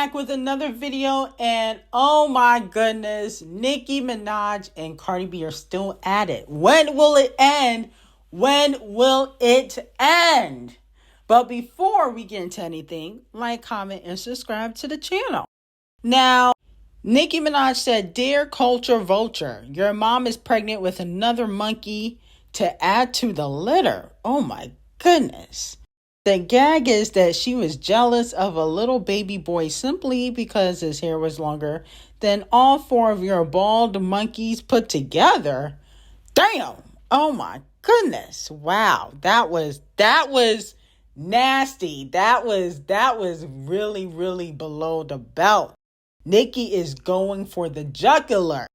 back with another video, and oh my goodness, Nicki Minaj and Cardi B are still at it. When will it end? When will it end? But before we get into anything, like, comment, and subscribe to the channel. Now, Nicki Minaj said, "Dear culture vulture, your mom is pregnant with another monkey to add to the litter." Oh my goodness. The gag is that she was jealous of a little baby boy simply because his hair was longer than all four of your bald monkeys put together. Damn. Oh my goodness. Wow. That was nasty. That was really, really below the belt. Nicki is going for the jugular.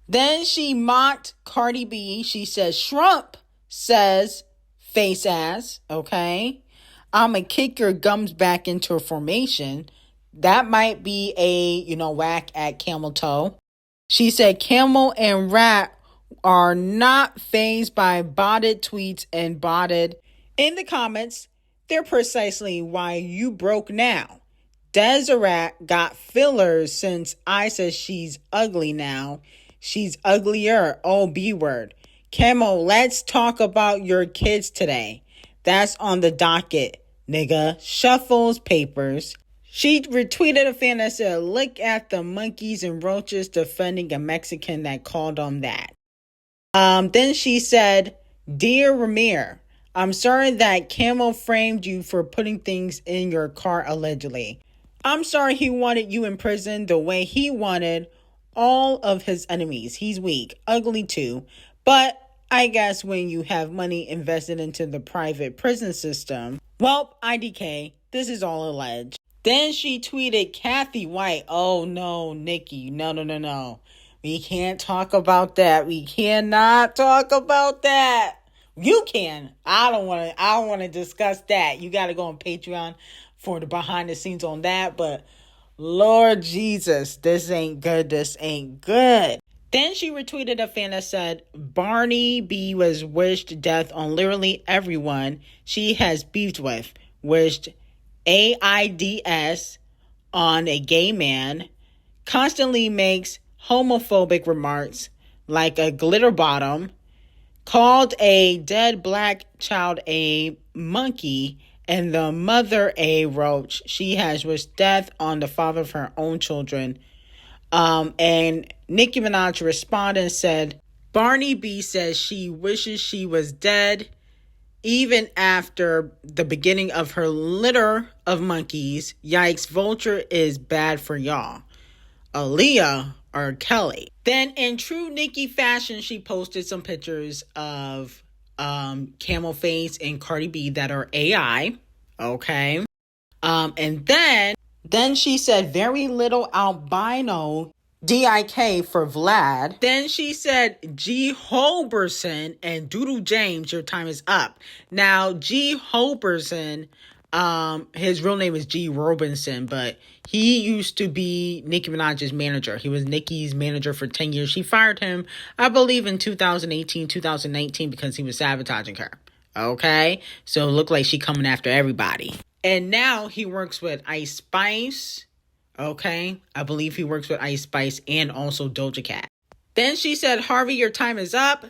Then she mocked Cardi B. She says, "Shrump says face ass." Okay. "I'ma kick your gums back into a formation." That might be a, whack at camel toe. She said, "Camel and rat are not fazed by botted tweets and botted." In the comments, they're precisely why you broke now. Deseret got fillers since I said she's ugly now. She's uglier. Oh, B word. Camel, let's talk about your kids today. That's on the docket, nigga. Shuffles papers. She retweeted a fan that said, "Look at the monkeys and roaches defending a Mexican that called them that." Then she said, "Dear Ramir, I'm sorry that Camel framed you for putting things in your car allegedly. I'm sorry he wanted you in prison the way he wanted all of his enemies. He's weak, ugly too. But I guess when you have money invested into the private prison system, well, IDK, this is all alleged." Then she tweeted Kathy White. Oh no, Nicki, no. We can't talk about that. We cannot talk about that. You can. I don't want to discuss that. You got to go on Patreon for the behind the scenes on that. But Lord Jesus, this ain't good. This ain't good. Then she retweeted a fan that said, "Barney B was wished death on literally everyone she has beefed with. Wished AIDS on a gay man. Constantly makes homophobic remarks like a glitter bottom. Called a dead black child a monkey and the mother a roach. She has wished death on the father of her own children." And Nicki Minaj responded and said, "Barney B says she wishes she was dead even after the beginning of her litter of monkeys. Yikes, vulture is bad for y'all. Aaliyah or Kelly." Then in true Nicki fashion, she posted some pictures of Camel Face and Cardi B that are AI. Okay. And then she said, "Very little albino DIK for Vlad." Then she said, "G. Hoberson and Doodle James, your time is up." Now, G. Hoberson, his real name is G. Robinson, but he used to be Nicki Minaj's manager. He was Nicki's manager for 10 years. She fired him, I believe, in 2018, 2019 because he was sabotaging her. Okay? So it looked like she coming after everybody. And now he works with Ice Spice. Okay? I believe he works with Ice Spice and also Doja Cat. Then she said, "Harvey, your time is up.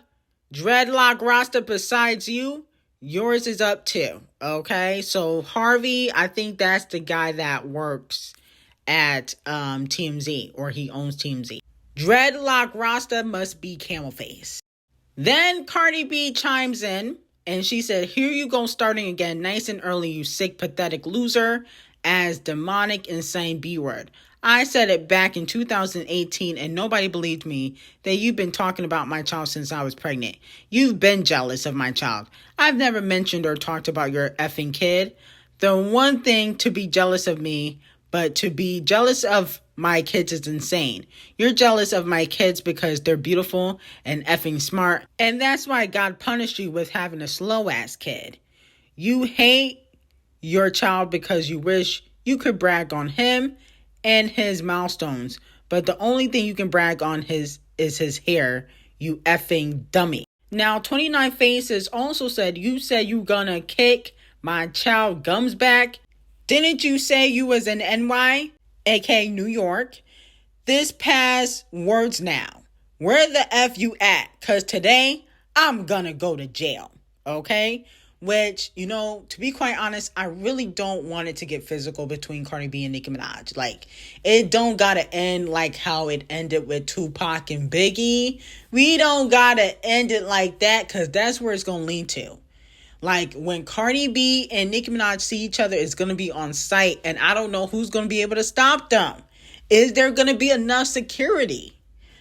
Dreadlock Rasta besides you, yours is up too." Okay? So Harvey, I think that's the guy that works at TMZ, or he owns TMZ. Dreadlock Rasta must be Camel Face. Then Cardi B chimes in. And she said, "Here you go starting again nice and early, you sick, pathetic loser, as demonic, insane B-word. I said it back in 2018 and nobody believed me that you've been talking about my child since I was pregnant. You've been jealous of my child. I've never mentioned or talked about your effing kid. The one thing to be jealous of me, but to be jealous of my kids is insane. You're jealous of my kids because they're beautiful and effing smart. And that's why God punished you with having a slow ass kid. You hate your child because you wish you could brag on him and his milestones. But the only thing you can brag on is his hair, you effing dummy." Now, 29 Faces also said, "You said you gonna kick my child gums back. Didn't you say you was an NY? aka New York, this past words now. Where the F you at? Because today I'm gonna go to jail. Okay? Which, to be quite honest, I really don't want it to get physical between Cardi B and Nicki Minaj. Like, it don't gotta end like how it ended with Tupac and Biggie. We don't gotta end it like that, because that's where it's gonna lead to. Like, when Cardi B and Nicki Minaj see each other, it's gonna be on site, and I don't know who's gonna be able to stop them. Is there gonna be enough security?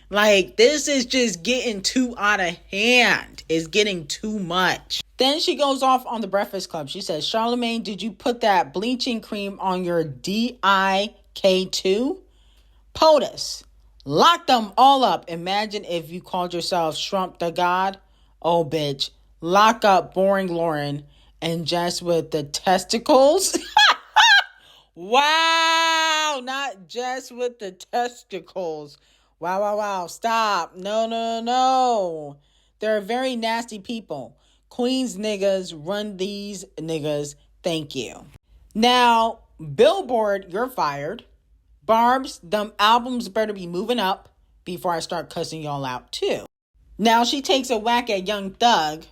Like, this is just getting too out of hand. It's getting too much. Then she goes off on the Breakfast Club. She says, Charlamagne, did you put that bleaching cream on your DIK2? POTUS. Lock them all up. Imagine if you called yourself Shrump the God. Oh, bitch. Lock up Boring Lauren and Jess with the testicles. Wow. Not Jess with the testicles. Wow. Stop. No. They're very nasty people. Queens niggas run these niggas. Thank you. Now, Billboard, you're fired. Barb's, them albums better be moving up before I start cussing y'all out too. Now, she takes a whack at Young Thug,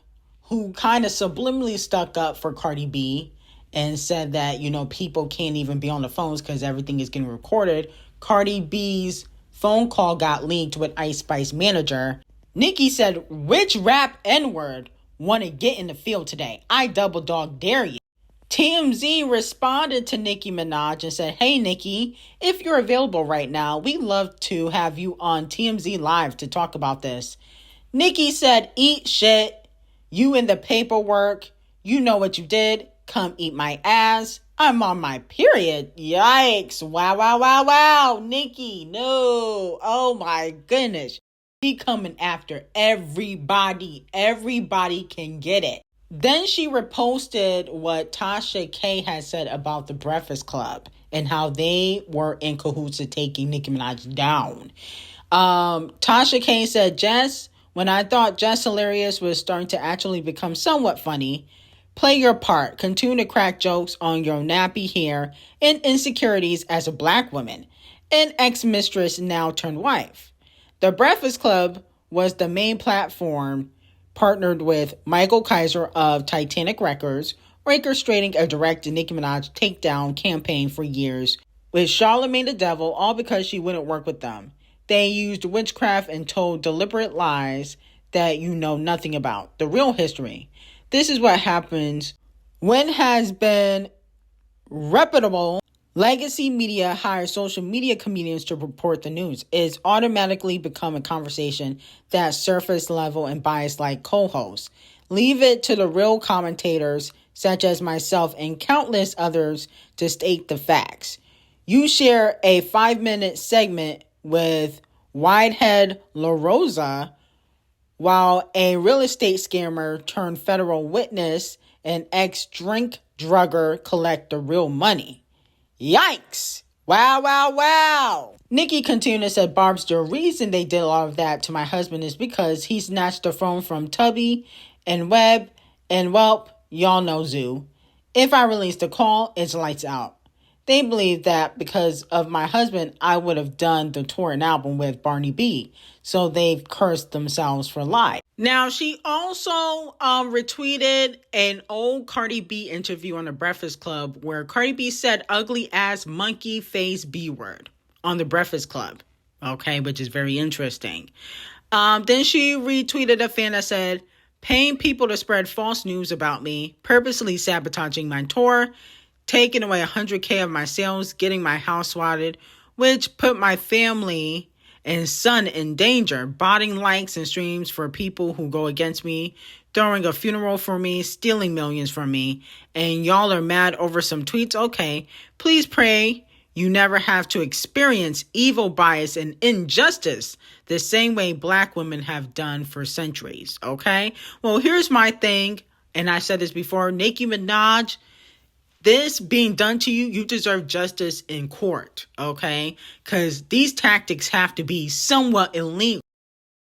who kind of subliminally stuck up for Cardi B and said that, people can't even be on the phones because everything is getting recorded. Cardi B's phone call got leaked with Ice Spice manager. Nicki said, which rap N-word want to get in the field today? I double dog dare you. TMZ responded to Nicki Minaj and said, hey, Nicki, if you're available right now, we'd love to have you on TMZ Live to talk about this. Nicki said, eat shit. You in the paperwork. You know what you did. Come eat my ass. I'm on my period. Yikes. Wow. Nicki, no. Oh my goodness. She coming after everybody. Everybody can get it. Then she reposted what Tasha K had said about the Breakfast Club and how they were in cahoots to taking Nicki Minaj down. Tasha K said, Jess, when I thought Jess Hilarious was starting to actually become somewhat funny, play your part. Continue to crack jokes on your nappy hair and insecurities as a black woman, an ex-mistress now turned wife. The Breakfast Club was the main platform, partnered with Michael Kaiser of Titanic Records, orchestrating a direct Nicki Minaj takedown campaign for years with Charlamagne the Devil, all because she wouldn't work with them. They used witchcraft and told deliberate lies that you know nothing about. The real history. This is what happens when has been reputable legacy media hires social media comedians to report the news. It's automatically become a conversation that's surface level and biased like co-hosts. Leave it to the real commentators, such as myself and countless others, to state the facts. You share a 5-minute segment with Whitehead La Rosa, while a real estate scammer turned federal witness and ex-drink drugger collect the real money. Yikes! Wow. Nicki continued and said, Barb's, the reason they did all of that to my husband is because he snatched the phone from Tubby and Webb and Welp, y'all know Zoo. If I release the call, it's lights out. They believe that because of my husband, I would have done the tour and album with Barney B. So they've cursed themselves for life. Now, she also retweeted an old Cardi B interview on the Breakfast Club where Cardi B said ugly ass monkey face B word on the Breakfast Club. Okay, which is very interesting. Then she retweeted a fan that said, paying people to spread false news about me, purposely sabotaging my tour, taking away 100K of my sales, getting my house swatted, which put my family and son in danger, botting likes and streams for people who go against me, throwing a funeral for me, stealing millions from me, and y'all are mad over some tweets? Okay, please pray you never have to experience evil, bias, and injustice the same way black women have done for centuries, okay? Well, here's my thing, and I said this before, Nicki Minaj, this being done to you, you deserve justice in court, okay? Because these tactics have to be somewhat illegal.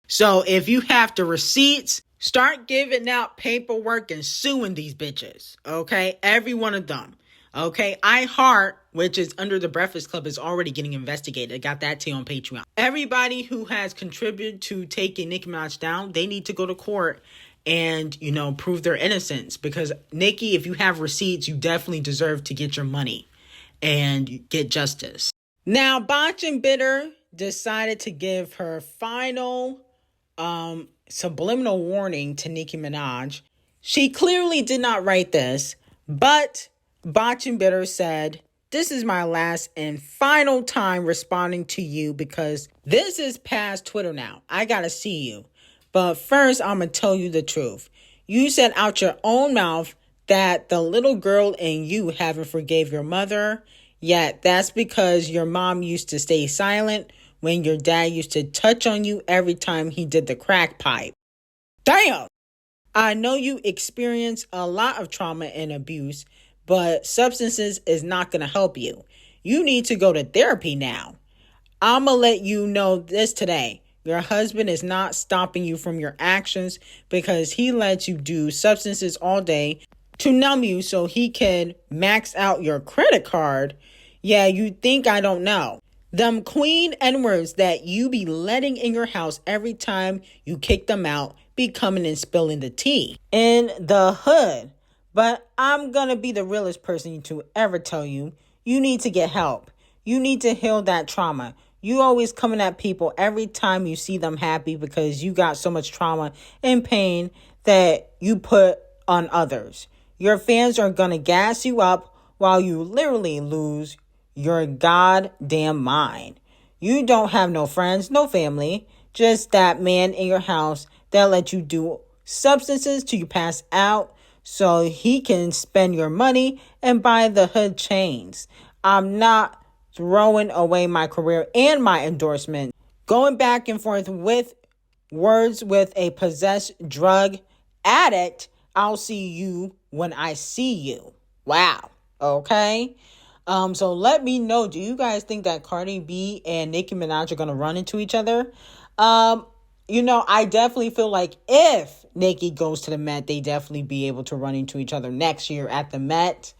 So if you have the receipts, start giving out paperwork and suing these bitches, okay? Every one of them. Okay, iHeart, which is under the Breakfast Club, is already getting investigated. I got that tea on Patreon. Everybody who has contributed to taking Nicki Minaj down, they need to go to court and, prove their innocence. Because, Nicki, if you have receipts, you definitely deserve to get your money and get justice. Now, Botch and Bitter decided to give her final subliminal warning to Nicki Minaj. She clearly did not write this, but Botch and Bitter said, "This is my last and final time responding to you because this is past Twitter now. I gotta see you. But first, I'm gonna tell you the truth. You said out your own mouth that the little girl and you haven't forgave your mother. Yet that's because your mom used to stay silent when your dad used to touch on you every time he did the crack pipe. Damn! I know you experience a lot of trauma and abuse, but substances is not going to help you. You need to go to therapy now. I'm going to let you know this today. Your husband is not stopping you from your actions because he lets you do substances all day to numb you so he can max out your credit card. Yeah, you think I don't know. Them queen N-words that you be letting in your house every time you kick them out be coming and spilling the tea in the hood. But I'm gonna be the realest person to ever tell you, you need to get help. You need to heal that trauma. You always coming at people every time you see them happy because you got so much trauma and pain that you put on others. Your fans are gonna gas you up while you literally lose your goddamn mind. You don't have no friends, no family, just that man in your house that let you do substances till you pass out so he can spend your money and buy the hood chains. I'm not throwing away my career and my endorsement, going back and forth with words with a possessed drug addict. I'll see you when I see you. Wow. Okay. So let me know, do you guys think that Cardi B and Nicki Minaj are going to run into each other? I definitely feel like if Nicki goes to the Met, they definitely be able to run into each other next year at the Met.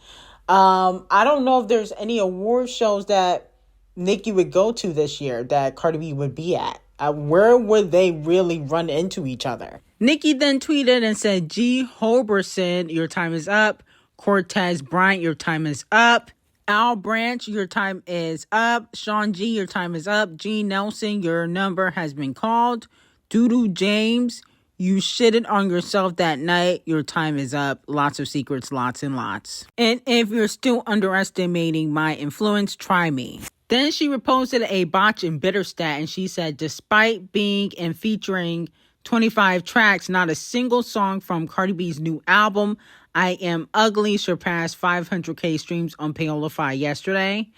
I don't know if there's any award shows that Nicki would go to this year that Cardi B would be at. Where would they really run into each other? Nicki then tweeted and said, G. Hoberson, your time is up. Cortez Bryant, your time is up. Al Branch, your time is up. Sean G, your time is up. G Nelson, your number has been called. Doodoo James, you shitted on yourself that night. Your time is up. Lots of secrets, lots and lots. And if you're still underestimating my influence, try me. Then she reposted a Botch and Bitter stat and she said, despite being and featuring 25 tracks, not a single song from Cardi B's new album, I Am Ugly, surpassed 500K streams on Paolify yesterday.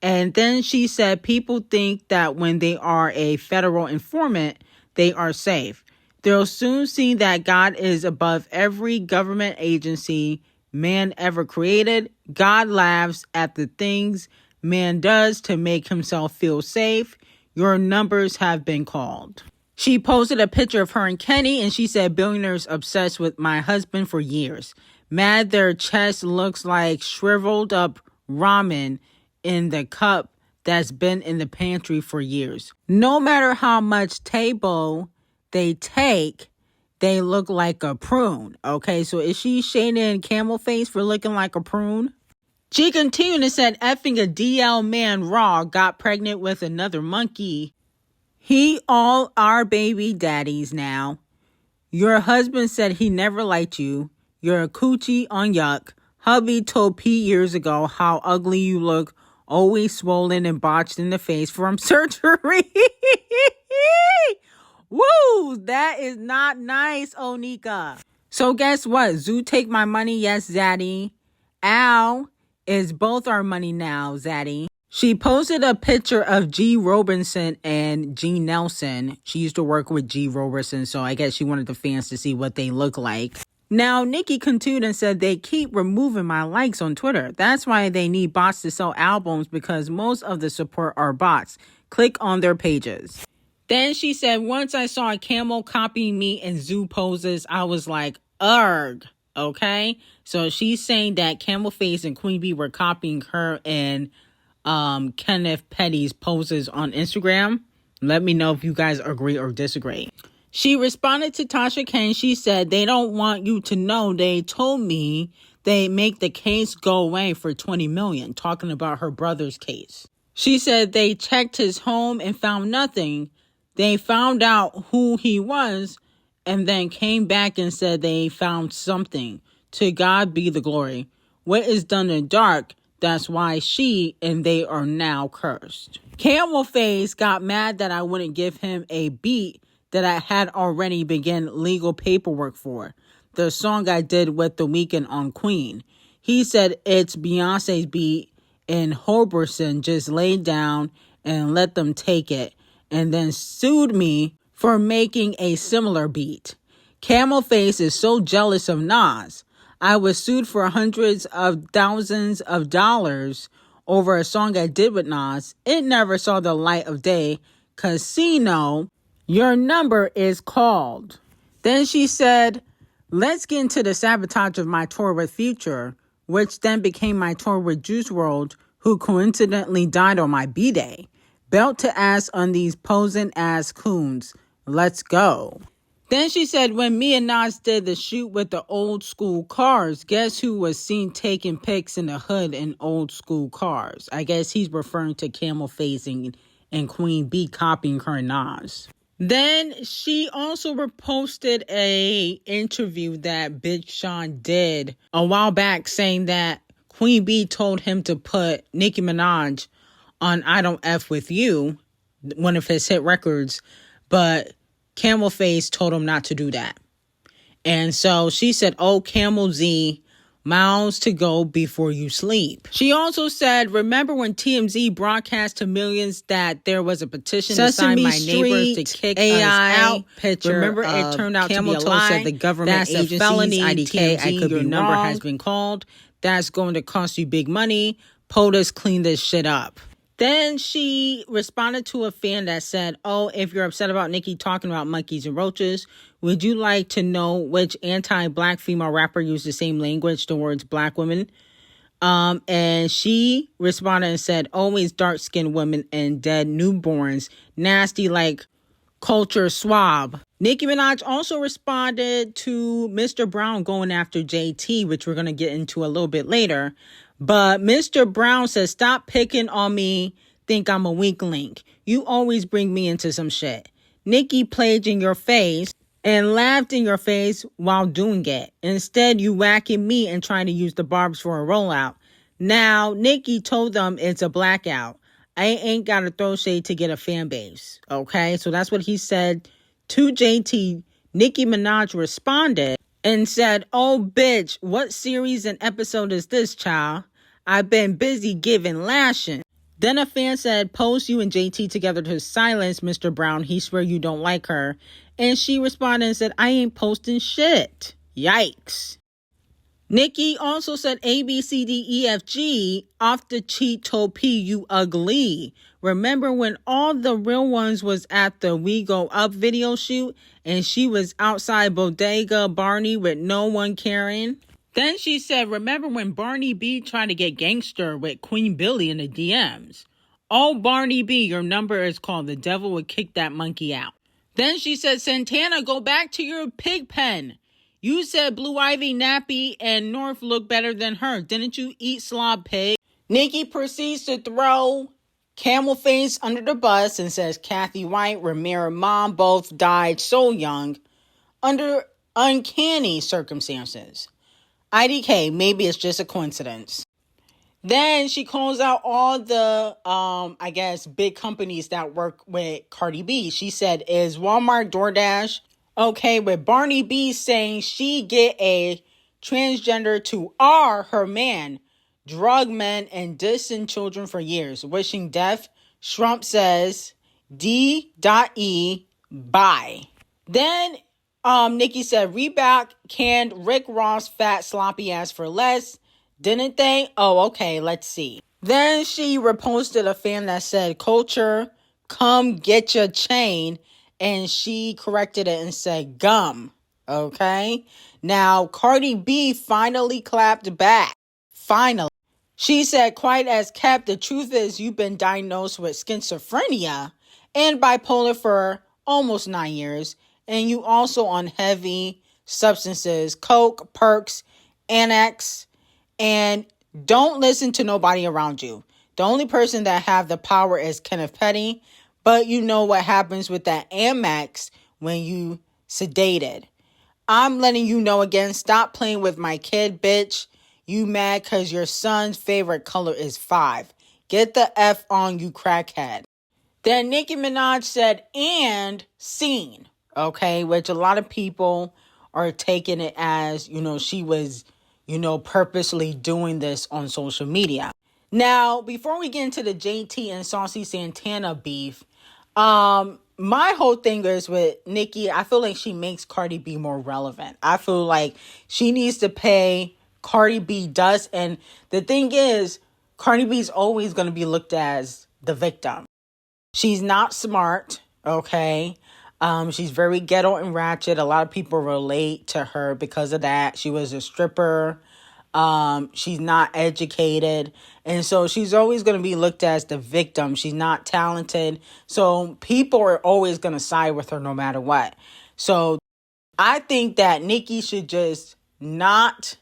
And then she said people think that when they are a federal informant, they are safe. They'll soon see that God is above every government agency man ever created. God laughs at the things man does to make himself feel safe. Your numbers have been called. She posted a picture of her and Kenny and she said, billionaires obsessed with my husband for years. Mad their chest looks like shriveled up ramen in the cup that's been in the pantry for years. No matter how much table they take, they look like a prune. Okay, so is she shading camel face for looking like a prune? She continued and said, effing a DL man raw got pregnant with another monkey. He all our baby daddies now. Your husband said he never liked you. You're a coochie on yuck. Hubby told P years ago how ugly you look, always swollen and botched in the face from surgery. Woo, that is not nice, Onika. So guess what? Zoo take my money, yes, Zaddy. Al is both our money now, Zaddy. She posted a picture of G. Robinson and G. Nelson. She used to work with G. Roberson, so I guess she wanted the fans to see what they look like. Now, Nicki continued and said they keep removing my likes on Twitter. That's why they need bots to sell albums because most of the support are bots. Click on their pages. Then she said, once I saw a camel copying me in zoo poses, I was like, arg. Okay? So she's saying that Camel Face and Queen Bee were copying her and Kenneth Petty's poses on Instagram. Let me know if you guys agree or disagree. She responded to Tasha K. She said, they don't want you to know. They told me they make the case go away for $20 million, talking about her brother's case. She said they checked his home and found nothing. They found out who he was and then came back and said they found something. To God be the glory. What is done in dark, that's why she and they are now cursed. Camel Face got mad that I wouldn't give him a beat that I had already begun legal paperwork for. The song I did with The Weeknd on Queen. He said it's Beyonce's beat and Hoberson just laid down and let them take it and then sued me for making a similar beat. Camel Face is so jealous of Nas. I was sued for hundreds of thousands of dollars over a song I did with Nas. It never saw the light of day. Casino, your number is called. Then she said, let's get into the sabotage of my tour with Future, which then became my tour with Juice WRLD, who coincidentally died on my B-Day. Belt to ass on these posing ass coons. Let's go. Then she said, when me and Nas did the shoot with the old school cars, guess who was seen taking pics in the hood in old school cars? I guess he's referring to Camel Face and Queen Bee copying her Nas. Then she also reposted a interview that Big Sean did a while back saying that Queen Bee told him to put Nicki Minaj on I Don't F With You, one of his hit records, but Camel Face told him not to do that. And so she said, oh, Camel Z, miles to go before you sleep. She also said, remember when TMZ broadcast to millions that there was a petition to sign my neighbors to kick us out? Picture remember it turned out Camel to be a lie. Said the government that's agencies, a felony, IDK, TMZ, I could your be number wrong. Has been called. That's going to cost you big money. POTUS clean this shit up. Then she responded to a fan that said, oh, if you're upset about Nicki talking about monkeys and roaches, would you like to know which anti-black female rapper used the same language towards black women? And she responded and said, always dark-skinned women and dead newborns, nasty like culture swab. Nicki Minaj also responded to Mr. Brown going after JT, which we're going to get into a little bit later. But Mr. Brown says, stop picking on me, think I'm a weak link. You always bring me into some shit. Nicki played in your face and laughed in your face while doing it. Instead, you whacking me and trying to use the barbs for a rollout. Now, Nicki told them it's a blackout. I ain't got to throw shade to get a fan base. Okay, so that's what he said to JT. Nicki Minaj responded and said, oh, bitch, what series and episode is this, child? I've been busy giving lashing. Then a fan said, post you and JT together to silence Mr. Brown. He swear you don't like her. And she responded and said, I ain't posting shit. Yikes. Nicki also said A, B, C, D, E, F, G, off the cheat told P, you ugly. Remember when all the real ones was at the We Go Up video shoot and she was outside Bodega Barney with no one caring? Then she said, remember when Barney B tried to get gangster with Queen Billy in the DMs? Oh, Barney B, your number is called. The devil would kick that monkey out. Then she said, Santana, go back to your pig pen. You said Blue Ivy, Nappy, and North look better than her. Didn't you eat slob pig? Nicki proceeds to throw Camel Face under the bus and says Kathy White, Ramira mom both died so young under uncanny circumstances. IDK, maybe it's just a coincidence. Then she calls out all the, big companies that work with Cardi B. She said, is Walmart, DoorDash okay with Barney B saying she get a transgender to her man, drug men, and dissing children for years, wishing death? Trump says, D.E. bye. Then Nicki said, Reebok canned Rick Ross fat sloppy ass for less. Didn't they? Oh, okay, let's see. Then she reposted a fan that said, Culture, come get your chain. And she corrected it and said, gum. Okay? Now, Cardi B finally clapped back. Finally. She said, quite as kept, the truth is you've been diagnosed with schizophrenia and bipolar for almost 9 years. And you also on heavy substances, coke, perks, Annex, and don't listen to nobody around you. The only person that have the power is Kenneth Petty. But you know what happens with that Amex when you sedated. I'm letting you know again, stop playing with my kid, bitch. You mad because your son's favorite color is 5. Get the F on, you crackhead. Then Nicki Minaj said, and scene. Okay, which a lot of people are taking it as, she was, purposely doing this on social media. Now, before we get into the JT and Saucy Santana beef, my whole thing is with Nicki, I feel like she makes Cardi B more relevant. I feel like she needs to pay Cardi B dust. And the thing is, Cardi B's always going to be looked as the victim. She's not smart, okay? She's very ghetto and ratchet. A lot of people relate to her because of that. She was a stripper. She's not educated. And so she's always going to be looked at as the victim. She's not talented. So people are always going to side with her no matter what. So I think that Nicki should just not,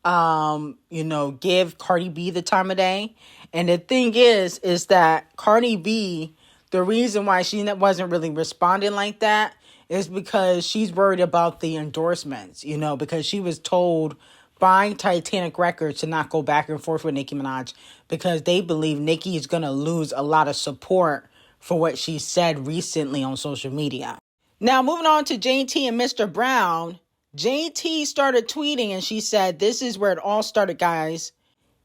give Cardi B the time of day. And the thing is that Cardi B, the reason why she wasn't really responding like that is because she's worried about the endorsements, because she was told buying Titanic Records to not go back and forth with Nicki Minaj because they believe Nicki is going to lose a lot of support for what she said recently on social media. Now, moving on to JT and Mr. Brown, JT started tweeting and she said, this is where it all started, guys.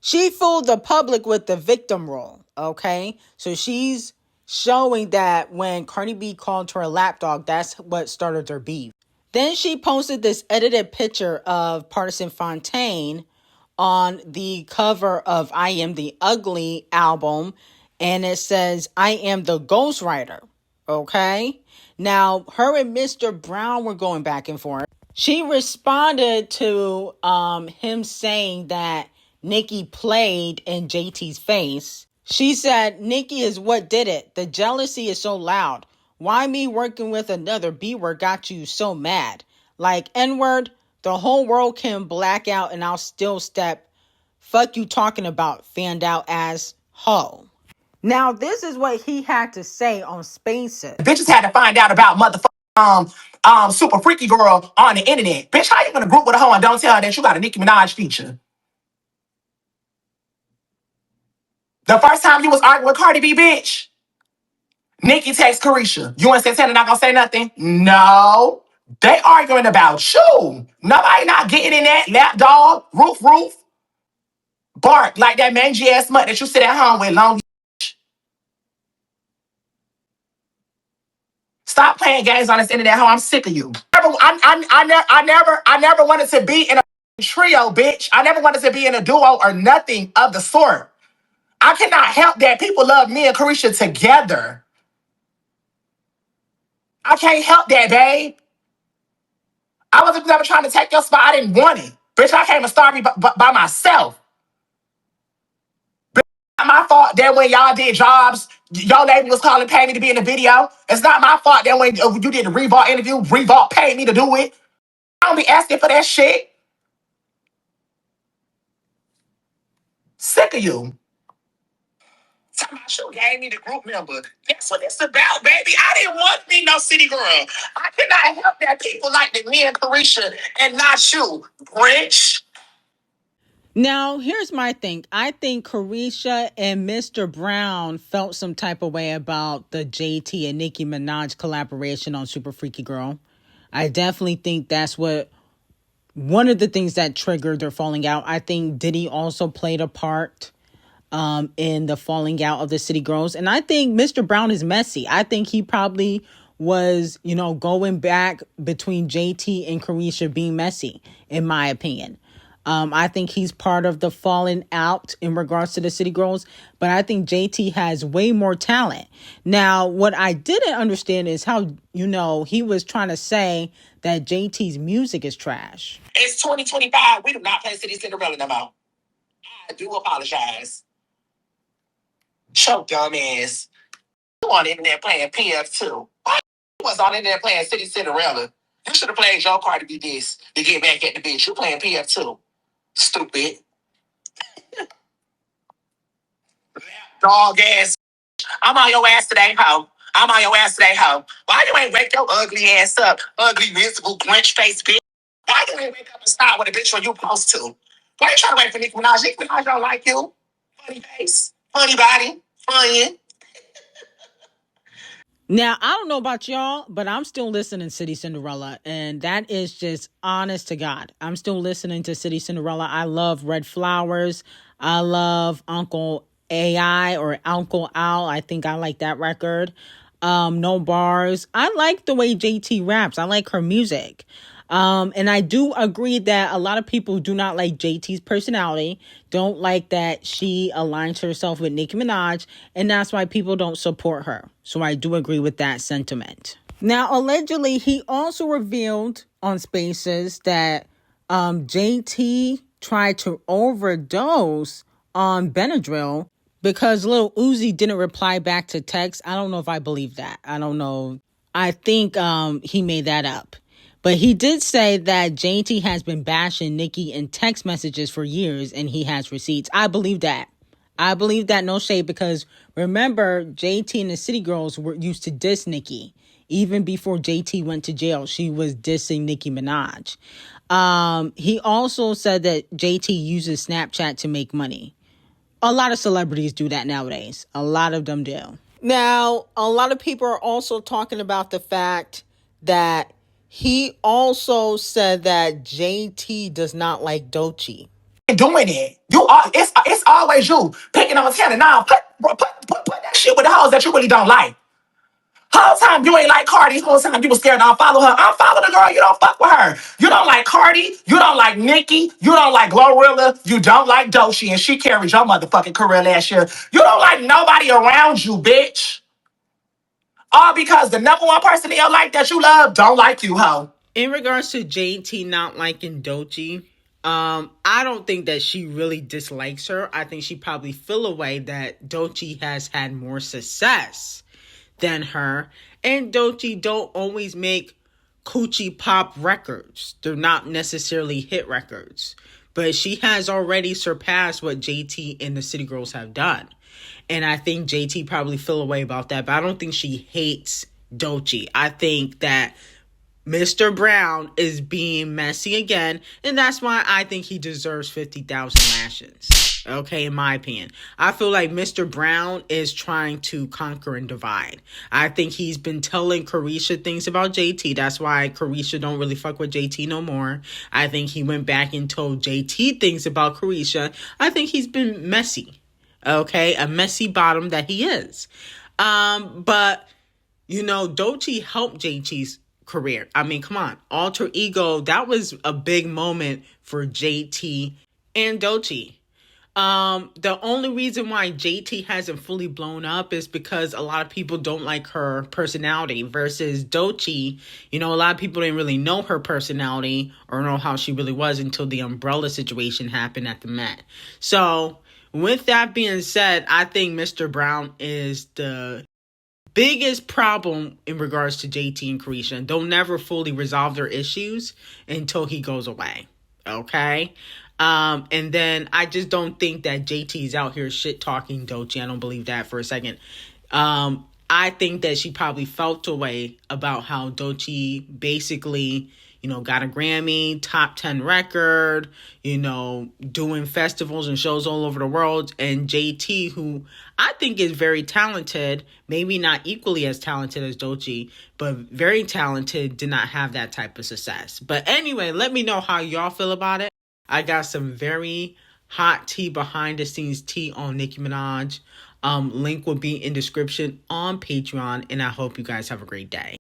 She fooled the public with the victim role, okay? So she's showing that when Cardi B called her a lapdog, that's what started their beef. Then she posted this edited picture of Partisan Fontaine on the cover of I Am the Ugly album, and it says, I am the ghostwriter, okay? Now, her and Mr. Brown were going back and forth. She responded to him saying that Nicki played in JT's face. She said, Nicki is what did it. The jealousy is so loud. Why me working with another B-word got you so mad? Like N-word, the whole world can black out and I'll still step. Fuck you talking about, fanned out ass hoe. Now, this is what he had to say on Spaces. Bitches had to find out about motherfucking super freaky girl on the internet. Bitch, how you gonna group with a hoe and don't tell her that you got a Nicki Minaj feature? The first time you was arguing with Cardi B, bitch, Nicki text Carisha. You and Santana not gonna say nothing? No. They arguing about you. Nobody not getting in that lap dog, roof, bark like that mangy ass mutt that you sit at home with long. Stop playing games on this internet, hoe. I'm sick of you. I never wanted to be in a trio, bitch. I never wanted to be in a duo or nothing of the sort. I cannot help that people love me and Carisha together. I can't help that, babe. I wasn't never trying to take your spot. I didn't want it. Bitch, I came to start me by myself. Bitch, it's not my fault that when y'all did jobs, your lady was calling, paying me to be in the video. It's not my fault that when you did the Revolt interview, Revolt paid me to do it. I don't be asking for that shit. Sick of you. Talking about you gave me the group member. That's what it's about, baby. I didn't want to be no city girl. I cannot help that people like me and Carisha and not you, Grinch. Now, here's my thing. I think Carisha and Mr. Brown felt some type of way about the JT and Nicki Minaj collaboration on Super Freaky Girl. I definitely think that's one of the things that triggered their falling out. I think Diddy also played a part in the falling out of the City Girls. And I think Mr. Brown is messy. I think he probably was, going back between JT and Carisha being messy, in my opinion. I think he's part of the falling out in regards to the City Girls, but I think JT has way more talent. Now, what I didn't understand is how, he was trying to say that JT's music is trash. It's 2025. We do not play City Cinderella no more. I do apologize. Show dumb ass. You on the internet playing PF2. Why you was on the internet playing City Cinderella? You should have played Joe Cardi B this to get back at the bitch. You playing PF2. Stupid. Dog ass. I'm on your ass today, hoe. I'm on your ass today, hoe. Why you ain't wake your ugly ass up? Ugly, miserable, Grinch face bitch. Why you ain't wake up and start with a bitch when you supposed to? Why you trying to wait for Nicki Minaj? Nicki Minaj don't like you. Funny face. Funny body. Funny. Now, I don't know about y'all, but I'm still listening to City Cinderella, and that is just honest to God. I'm still listening to City Cinderella. I love Red Flowers. I love Uncle AI or Uncle Al. I think I like that record. No Bars. I like the way JT raps. I like her music. And I do agree that a lot of people do not like JT's personality, don't like that she aligns herself with Nicki Minaj, and that's why people don't support her. So I do agree with that sentiment. Now, allegedly, he also revealed on Spaces that JT tried to overdose on Benadryl because Lil Uzi didn't reply back to text. I don't know if I believe that. I don't know. I think he made that up. But he did say that JT has been bashing Nicki in text messages for years and he has receipts. I believe that. I believe that, no shade, because remember, JT and the City Girls were used to diss Nicki. Even before JT went to jail, she was dissing Nicki Minaj. He also said that JT uses Snapchat to make money. A lot of celebrities do that nowadays. A lot of them do. Now, a lot of people are also talking about the fact that he also said that JT does not like Doechii. Doing it. You are it's always you picking on Santana. Now put that shit with the hoes that you really don't like. Whole time you ain't like Cardi. Whole time you was scared to unfollow her. Unfollow the girl. You don't fuck with her. You don't like Cardi. You don't like Nicki. You don't like Glorilla. You don't like Doechii, and she carried your motherfucking career last year. You don't like nobody around you, bitch. All because the number one person in your life that you love don't like you, hoe. In regards to JT not liking Doechii, I don't think that she really dislikes her. I think she probably feel a way that Doechii has had more success than her. And Doechii don't always make coochie pop records. They're not necessarily hit records. But she has already surpassed what JT and the City Girls have done. And I think JT probably feel a way about that. But I don't think she hates Doechii. I think that Mr. Brown is being messy again, and that's why I think he deserves 50,000 lashes. Okay, in my opinion. I feel like Mr. Brown is trying to conquer and divide. I think he's been telling Carisha things about JT. That's why Carisha don't really fuck with JT no more. I think he went back and told JT things about Carisha. I think he's been messy. Okay, a messy bottom that he is. But, Doechii helped JT's career. I mean, come on. Alter Ego, that was a big moment for JT and Doechii. The only reason why JT hasn't fully blown up is because a lot of people don't like her personality versus Doechii. A lot of people didn't really know her personality or know how she really was until the umbrella situation happened at the Met. So, with that being said, I think Mr. Brown is the biggest problem in regards to JT and Carisha. They'll never fully resolve their issues until he goes away. Okay? And then I just don't think that JT's out here shit talking Doechii. I don't believe that for a second. I think that she probably felt a way about how Doechii basically, got a Grammy, top 10 record, doing festivals and shows all over the world. And JT, who I think is very talented, maybe not equally as talented as Doechii, but very talented, did not have that type of success. But anyway, let me know how y'all feel about it. I got some very hot tea, behind the scenes tea on Nicki Minaj. Link will be in description on Patreon, and I hope you guys have a great day.